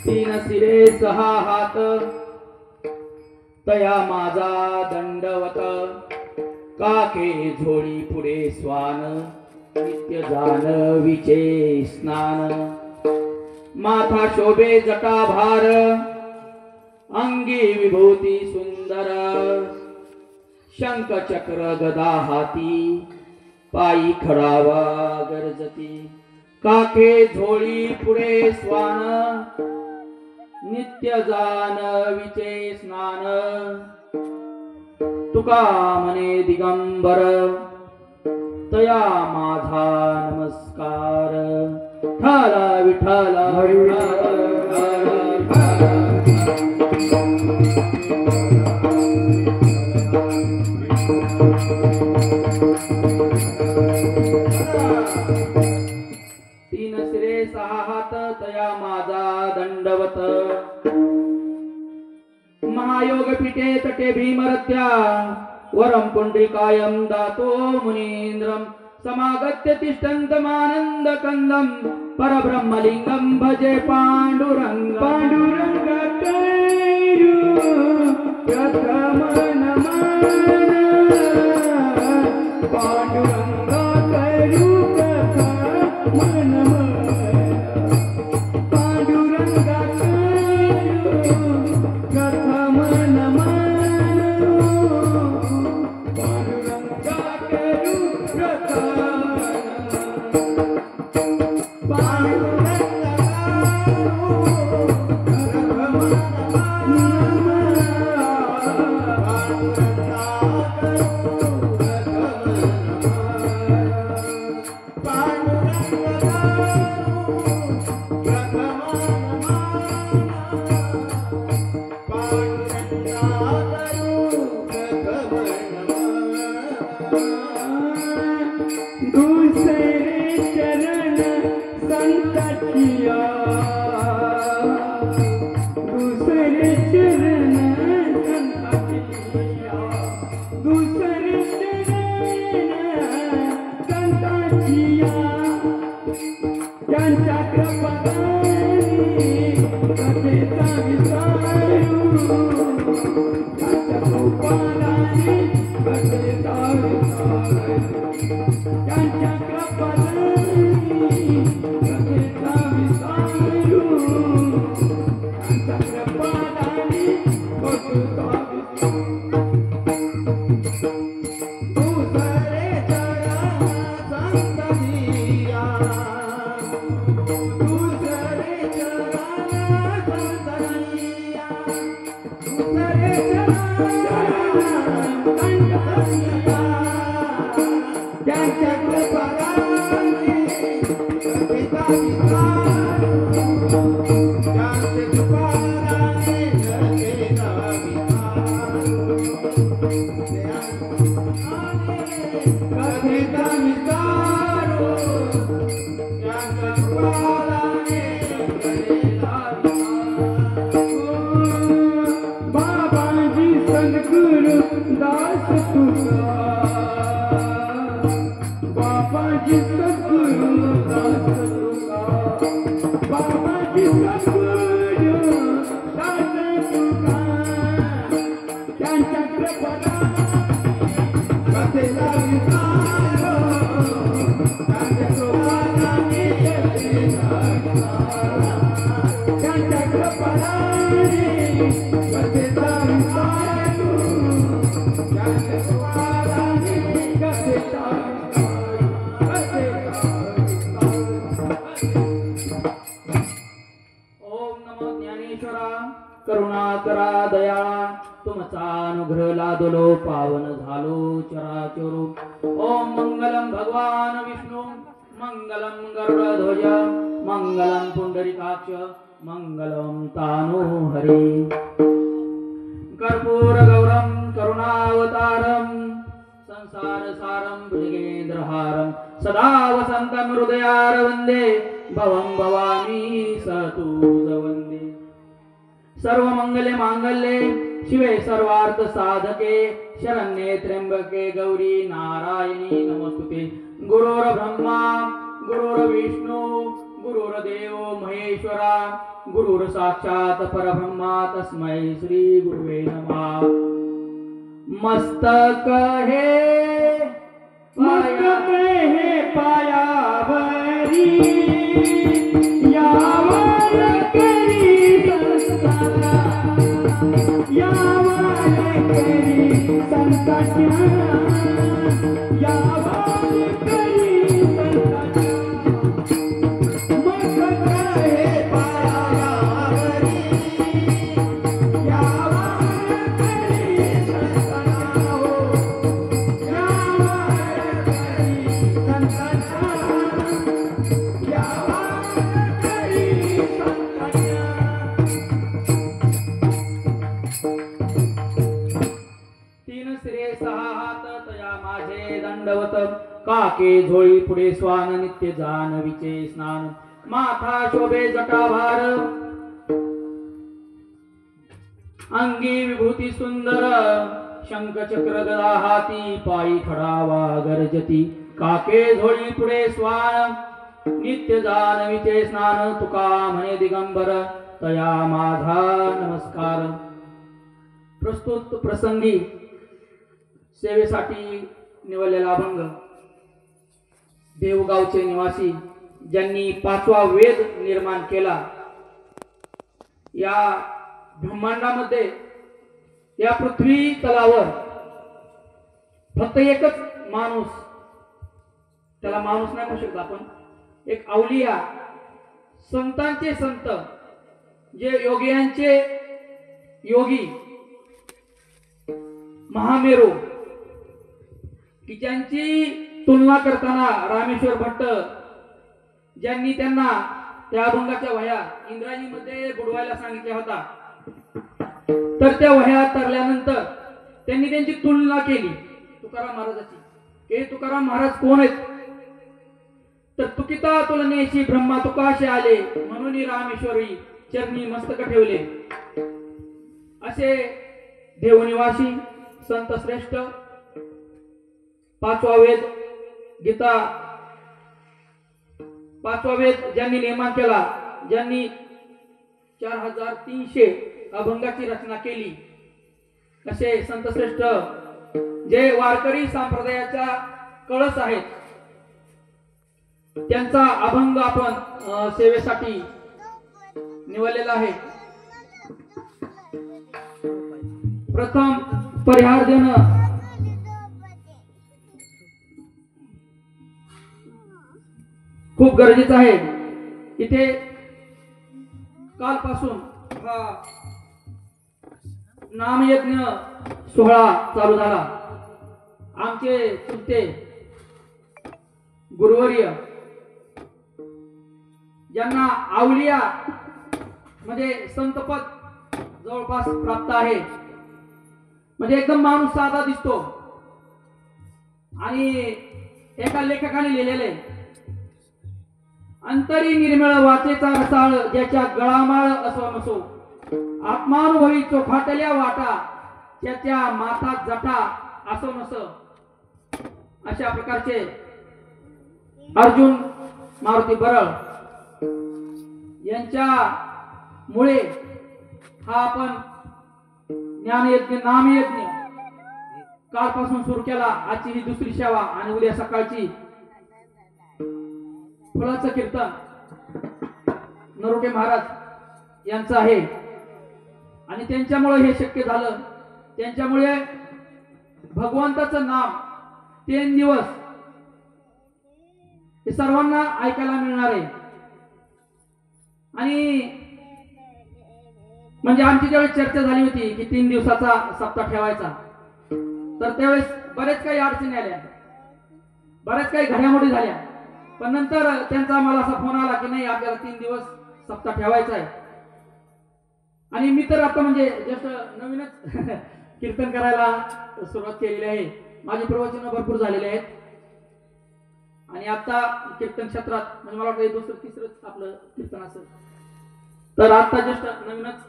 तीन सिरे सहा हात तया माझा दंडवत काके झोळी पुढे स्वान नित्य जानवीचे स्नान माथा शोभे जटाभार अंगी विभूती सुंदर शंख चक्र गदा हाती पायी खडावा गरजती काके झोळी पुढे स्वान नित्य जानवीचे स्नान तुका मने दिगंबर तया माझा नमस्कार ठाला विठाला तीन सिरे सहा हात तया माझा दंडवत महायोग पीठे तटे भीमरत्या वरम पुंडरीकायं दातो मुनीन्द्रं समागत्य तिष्ठन्तमानन्द कंदं परब्रह्मलिंगं भजे पांडुरंग पांडुरंग करू प्रथम नमन पांडुरंग करू प्रथम नमन पांडुरंग करू प्रथम नमन करुणाकरा दयाळा तुमचा अनुग्रह लादलो पावन झालो चराचरो ओम मंगलम भगवान विष्णु मंगलम गरुडध्वज मंगलम पुंडरीकाक्ष मंगलम तानो हरि कर्पूर गौरम करुणावतारम संसार सारं भुजगेन्द्रहारं सदा वसन्तं हृदयार वन्दे भवं भवामी सतुज वन्दे। सर्वमंगले मांगल्ये शिवे सर्वार्थ साधके शरण्ये त्र्यंबके गौरी नारायणी नमोस्तुते। गुरुर्ब्रह्मा गुरुर्विष्णू गुरुर्देव महेश्वरा गुरुर साक्षात परब्रह्मा तस्मै श्री गुरुवे नमः। मस्तक हे पायावरी यावर करी संकट काके झोळी पुढे स्वान नित्य जानवीचे स्नान माथा शोभे जटाभार अंगी विभूती सुंदर शंख चक्र गदा हाती पायी खडावा गरजती काके झोळी पुढे स्वान नित्य जानवीचे स्नान तुका म्हणे दिगंबर तया माझा नमस्कार। प्रस्तुत प्रसंगी सेवेसाठी निवडलेला अभंग देवगावचे निवासी ज्यांनी 5वा वेद निर्माण केला। या ब्रह्मांडामध्ये या पृथ्वी तलावर फक्त एकच माणूस, त्याला माणूस नाही म्हणू शकत आपण, एक अवलिया संतांचे संत जे योगियांचे योगी महामेरू की ज्यांची तुलना करताना रामेश्वर भट्ट ज्यांनी त्यांना त्या अभंगाच्या वह्या इंग्रजीमध्ये बुडवायला सांगितल्या होता, तर त्या वह्या तरल्यानंतर त्यांनी त्यांची तुलना केली तुकाराम महाराजाची। हे तुकाराम महाराज कोण आहेत, तर तुकिता तुलनेशी ब्रह्मा तुकाशे आले म्हणून रामेश्वरी चरणी मस्तक ठेवले असे देवनिवासी संत श्रेष्ठ। 5वा वेद गीता 5वा वेद ज्यांनी निर्माण केला, ज्यांनी 4300 अभंगाची रचना केली असे संत श्रेष्ठ जे वारकरी संप्रदायाचा कळस आहेत, त्यांचा अभंग आपण सेवेसाठी निवडलेला आहे। प्रथम परिहार देणं खूप गरजेचं आहे। इथे कालपासून हा नामयज्ञ सोहळा चालू झाला। आमचे चुलते गुरुवर्य ज्यांना आवलिया म्हणजे संतपद जवळपास प्राप्त आहे, म्हणजे एकदम माणूस साधा दिसतो आणि एका लेखकाने लिहिलेले अंतरी निर्मळ वाचेचा रसाळ ज्याच्या गळामाळ असो नसो आत्मानुभवी चोखाटल्या वाटा त्याच्या माथात जटा असो नसो अशा प्रकारचे अर्जुन मारुती बरळ यांच्या मुळे हा आपण ज्ञानयज्ञ नामयज्ञ कालपासून सुरू केला। आजची ही दुसरी सेवा आणि उद्या सकाळची फुलाचं कीर्तन नरोटे महाराज यांचं आहे आणि त्यांच्यामुळे हे शक्य झालं। त्यांच्यामुळे भगवंताचं नाम 3 दिवस हे सर्वांना ऐकायला मिळणार आहे। आणि म्हणजे आमची ज्यावेळेस चर्चा झाली होती की 3 दिवसाचा सप्ताह ठेवायचा, तर त्यावेळेस बरेच काही अडचणी आल्या, बरेच काही घडामोडी झाल्या, पण नंतर त्यांचा मला असा फोन आला की नाही आपल्याला 3 दिवस सप्ताह ठेवायचा आहे। आणि मी तर आता म्हणजे जस्ट नवीनच कीर्तन करायला सुरुवात केलेली आहे, माझे प्रवचन भरपूर झालेले आहेत आणि आता कीर्तन क्षेत्रात म्हणजे मला वाटतं दुसरं तिसरंच आपलं कीर्तन असेल तर आता जस्ट नवीनच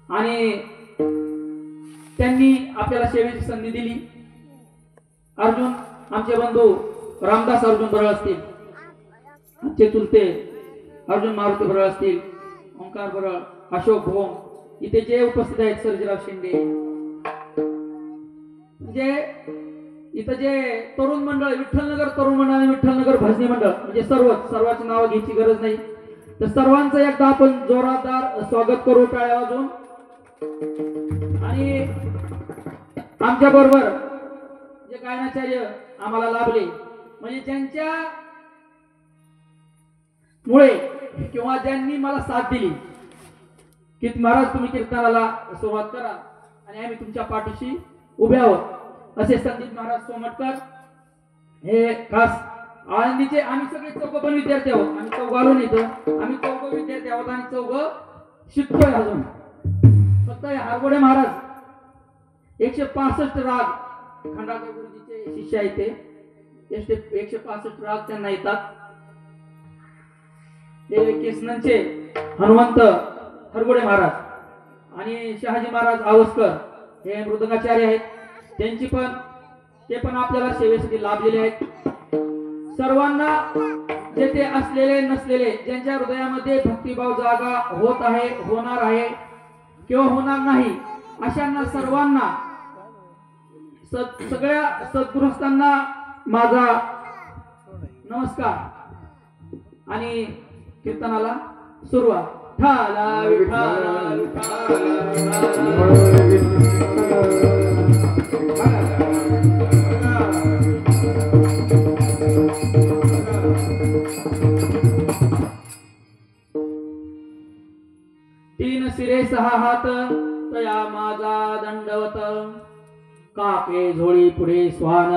आणि त्यांनी आपल्याला सेवेची संधी दिली. अर्जुन आमचे बंधू रामदास अर्जुन बरळ असतील, आमचे चुलते अर्जुन मारुती बरळ असतील, ओंकार बरळ, अशोक भोम, इथे जे उपस्थित आहेत सर्जीराव शिंदे, म्हणजे इथं जे तरुण मंडळ विठ्ठलनगर तरुण मंडळ आणि विठ्ठलनगर भजनी मंडळ म्हणजे सर्वांची नावं घ्यायची गरज नाही तर सर्वांचं एकदा आपण जोरदार स्वागत करू टाळ्या वाजवून. आणि आमच्या बरोबर जे गायनाचार्य आम्हाला लाभले म्हणजे ज्यांच्या मुळे किंवा ज्यांनी मला साथ दिली की महाराज तुम्ही कीर्तनाला सुरुवात करा आणि आम्ही तुमच्या पाठीशी उभे आहोत असे संदीप महाराज सोमटकर हे खास आळंदीचे. आम्ही सगळे चौघ पण विद्यार्थी आहोत, आम्ही चौघ आलो नाही तर आम्ही चौघ विद्यार्थी आहोत आणि चौघ शिकतोय अजून. फक्त हारगोडे महाराज 165 राग खंडाळकर गुरुजीचे शिष्य आहेत ते 165 राग त्यांना येतात. हे केसनचे हनुमंत हरगोडे महाराज आणि शहाजी महाराज आवस्कर हे मृदंगाचार्य आहेत, ते पण आपल्याला सेवेसाठी लाभलेले आहेत. सर्वांना जेथे असलेले नसलेले ज्यांच्या हृदयामध्ये भक्तिभाव जागा होत आहे, होणार आहे किंवा होणार नाही अशांना सर्वांना सगळ्या सद्गृहस्थांना माझा नमस्कार आणि कीर्तनाला सुरुवात. ठाला विठाला तीन सिरे सहा हात तया माझा दंडवत काके झोळी पुढे स्वान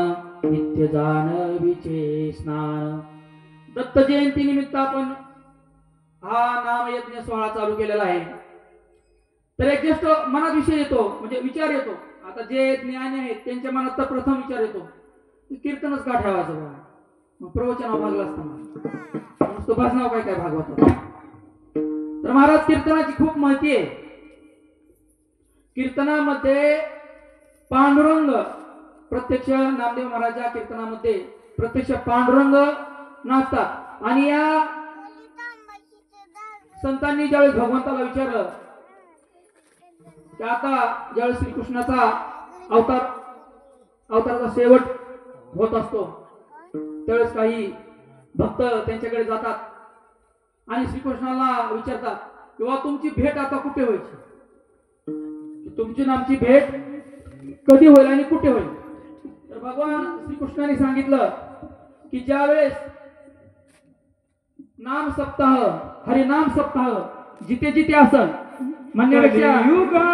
नित्य जानवीचे स्नान. दत्त जयंती निमित्त आपण हा नामयज्ञ सोहळा चालू केलेला आहे. तर एक गोष्ट मनात विषय येतो म्हणजे विचार येतो. आता जे ज्ञानी आहेत त्यांच्या मनात तर प्रथम विचार येतो कीर्तनच का ठेवायचं बा, मग प्रवचन भागला असताना नुसतं भाषणाव काय काय भागवत. तर महाराज कीर्तनाची खूप माहिती आहे. कीर्तनामध्ये पांडुरंग प्रत्यक्ष नामदेव महाराजा कीर्तनामध्ये प्रत्यक्ष पांडुरंग नाचतात आणि या संतांनी ज्यावेळेस भगवंताला विचारलं की आता ज्यावेळेस श्रीकृष्णाचा अवताराचा शेवट होत असतो त्यावेळेस काही भक्त त्यांच्याकडे जातात आणि श्रीकृष्णाला विचारतात किंवा तुमची भेट आता कुठे व्हायची, तुमची नामची भेट कधी होईल आणि कुठे होईल. तर भगवान श्रीकृष्णाने सांगितलं की ज्यावेळेस नाम सप्ताह हरिनाम सप्ताह जिथे जिथे असल म्हणण्यापेक्षा कलियुगा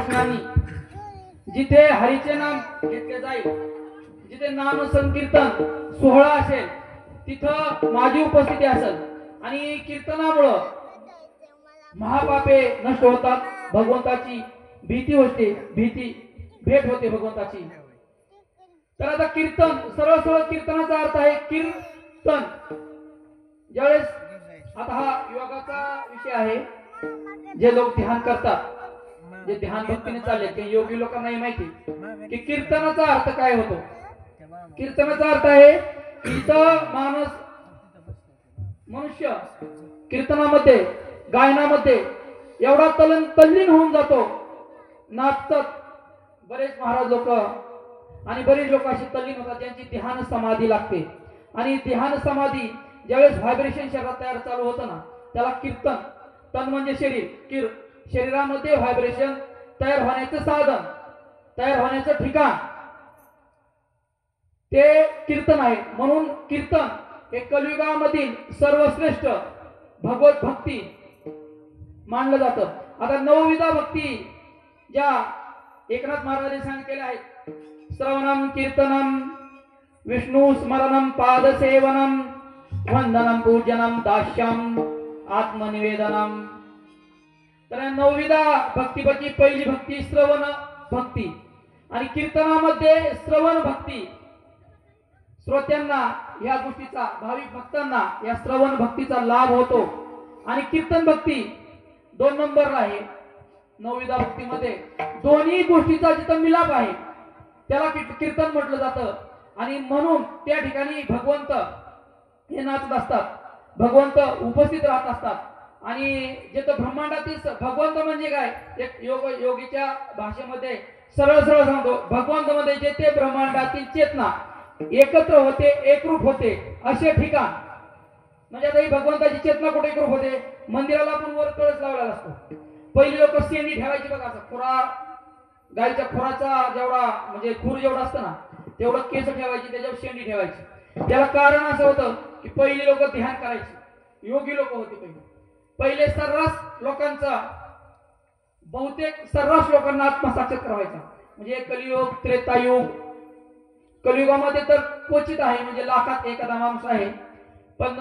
कृष्णांनी जिथे हरीचे नाम घेतले जाईल, जिथे नाम संकीर्तन सोहळा असेल, तिथं माझी उपस्थिती असेल आणि कीर्तनामुळं महापापे नष्ट होतात, भगवंताची भीती होते, भेट होते भगवंताची. तर आता कीर्तन, सरळ सरळ कीर्तनाचा अर्थ आहे कीर्तन. ज्यावेळेस आता हा योगाचा विषय आहे, जे लोक ध्यान करतात, जे ध्यान भक्तीने चालले, ते योगी लोकांनाही माहिती की कीर्तनाचा अर्थ काय होतो. कीर्तनाचा अर्थ आहे की माणूस, मनुष्य कीर्तनामध्ये, गायनामध्ये एवढा तल्लीन होऊन जातो, नाचतात. बरेच महाराज लोक आणि बरेच लोक अशी तल्लीन होतात, त्यांची ध्यान समाधी लागते. आणि ध्यान समाधी ज्यावेळेस व्हायब्रेशन शरीरात तयार चालू होतं ना, त्याला कीर्तन. तन म्हणजे शरीर, शरीरामध्ये व्हायब्रेशन तयार होण्याचं साधन, तयार होण्याचं ठिकाण ते कीर्तन आहे. म्हणून कीर्तन हे कलियुगामधील सर्वश्रेष्ठ भगवत भक्ती मानलं जातं. आता नवविधा भक्ती ज्या एकनाथ महाराजांनी सांगितलेल्या आहेत, श्रवणम कीर्तनम विष्णू स्मरणम पादसेवनम वंदनम पूजनम दास्यम आत्मनिवेदनम. तर नवविधा भक्तीपैकी पहिली भक्ती श्रवण भक्ती. आणि कीर्तनामध्ये श्रवण भक्ती, श्रोत्यांना या गोष्टीचा, भाविक भक्तांना या श्रवण भक्तीचा लाभ होतो. आणि कीर्तन भक्ती 2 नंबरला आहे. नवविधा भक्तीमध्ये दोन्ही गोष्टीचा जिथं मिलाप आहे त्याला कीर्तन म्हटलं जातं. आणि म्हणून त्या ठिकाणी भगवंत हे नाचत असतात, भगवंत उपस्थित राहत असतात. आणि जिथं ब्रह्मांडातील भगवंत म्हणजे काय, एक योगीच्या भाषेमध्ये सरळ सरळ सांगतो, भगवंत म्हणजे जेथे ब्रह्मांडातील चेतना एकत्र होते, एकरूप होते असे ठिकाण. म्हणजे आता ही भगवंताची चेतना कुठे एकरूप होते, मंदिराला आपण वर कळस लावलेला असतो. पहिली लोक शेंडी ठेवायची बघा, असं खुरा, गायच्या खुराचा जेवढा म्हणजे खूर जेवढा असतं ना तेवढं केस ठेवायची, त्याच्यावर शेंडी ठेवायची. त्याला कारण असं होतं की पहिली लोक ध्यान करायची, योगी लोक होते. पहिले सर्रास लोकांचा, बहुतेक सर्रास लोकांना आत्मसाक्षात्कार व्हायचा. म्हणजे कलियुग, त्रेतायुग, कलियुगामध्ये तर क्वचित आहे, म्हणजे लाखात एखादा माणूस आहे. पण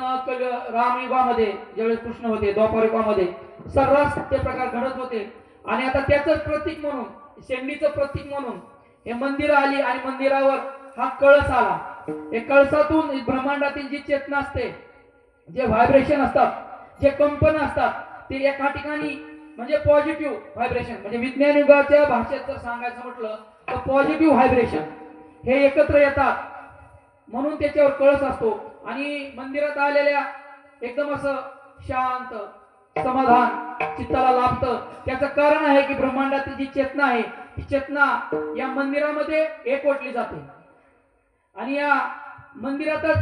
रामयुगामध्ये ज्यावेळेस कृष्ण होते, द्वापार युगामध्ये सर्रास ते प्रकार घडत होते. आणि आता त्याच प्रतीक म्हणून, शेंडीचं प्रतीक म्हणून हे मंदिर आली आणि मंदिरावर हा कळस आला. हे कळसातून ब्रह्मांडातील जी चेतना असते, जे व्हायब्रेशन असतात, जे कंपन असतात, ते एका ठिकाणी म्हणजे पॉझिटिव्ह व्हायब्रेशन, म्हणजे विज्ञान युगाच्या भाषेत जर सांगायचं म्हटलं तर पॉझिटिव्ह व्हायब्रेशन हे एकत्र येतात. म्हणून त्याच्यावर कळस असतो. आणि मंदिरात आलेल्या एकदम असं शांत समाधान चित्ताला लाभतं. त्याचं कारण आहे की ब्रह्मांडातील जी चेतना आहे, ती चेतना या मंदिरामध्ये एकवटली जाते. आणि या मंदिरातच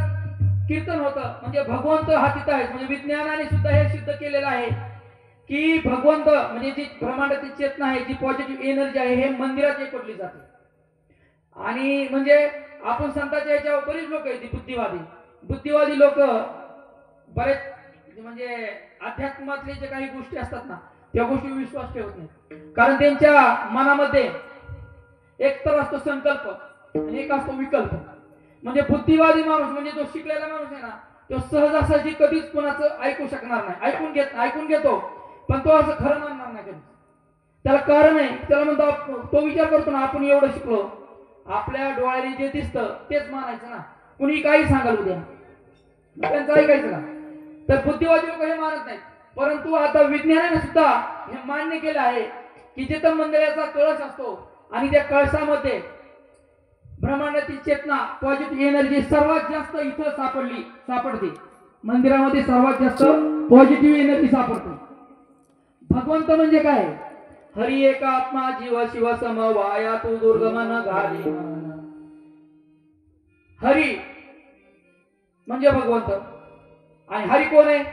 कीर्तन होतं. म्हणजे भगवंत हा तिथं आहे. म्हणजे विज्ञानाने सुद्धा हे सिद्ध केलेलं आहे की भगवंत म्हणजे जी ब्रह्मांडातील चेतना आहे, जी पॉझिटिव्ह एनर्जी आहे, हे मंदिरात एकवटली जाते. आणि म्हणजे आपण संतांच्या याच्यावर बरीच लोक आहेत बुद्धिवादी लोक बरेच, म्हणजे अध्यात्मातले जे काही गोष्टी असतात ना त्या गोष्टी विश्वास ठेवत नाही. कारण त्यांच्या मनामध्ये एक तर असतो संकल्प आणि एक असतो विकल्प. म्हणजे बुद्धिवादी माणूस म्हणजे जो शिकलेला माणूस आहे ना, तो सहजासहजी कधीच कोणाचं ऐकू शकणार नाही. ऐकून घेतो पण तो असं खरं मानणार नाही कधी. त्याला कारण आहे, त्याला म्हणतो, तो विचार करतो ना, आपण एवढं शिकलो, आपल्या डोळ्याने जे दिसतं तेच मानायचं ना, कुणी काही सांगाल उद्या त्यांचं ऐकायचं ना. तर बुद्धिवादी लोक हे मानत नाहीत. परंतु आता विज्ञानाने सुद्धा हे मान्य केलं आहे की जिथं मंदिराचा कळस असतो आणि त्या कळसामध्ये ब्रह्मांडातील चेतना, पॉझिटिव्ह एनर्जी सर्वात जास्त इथं सापडते. मंदिरामध्ये सर्वात जास्त पॉझिटिव्ह एनर्जी सापडते. भगवंत म्हणजे काय, हरी एका आत्मा जीव शिव सम वाया तू दुर्गमन घाली. हरी म्हणजे भगवंत. आणि हरी कोण आहे,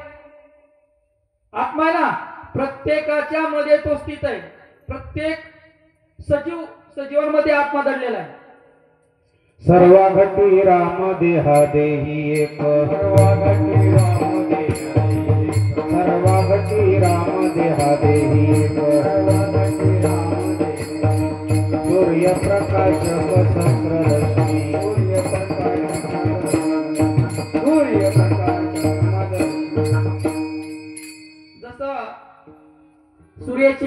आत्मा आहे ना, प्रत्येकाच्या मध्ये तो स्थित आहे. प्रत्येक सजीवांमध्ये आत्मा दडलेला आहे. सर्वा घटी राम देहा देही एक, सर्वा घटी राम देहा देही एक, सर्वा घटी राम देहा देही एक, सर्वा घटी राम देहा प्रकाश सहस्रदर्शी जसं सूर्याची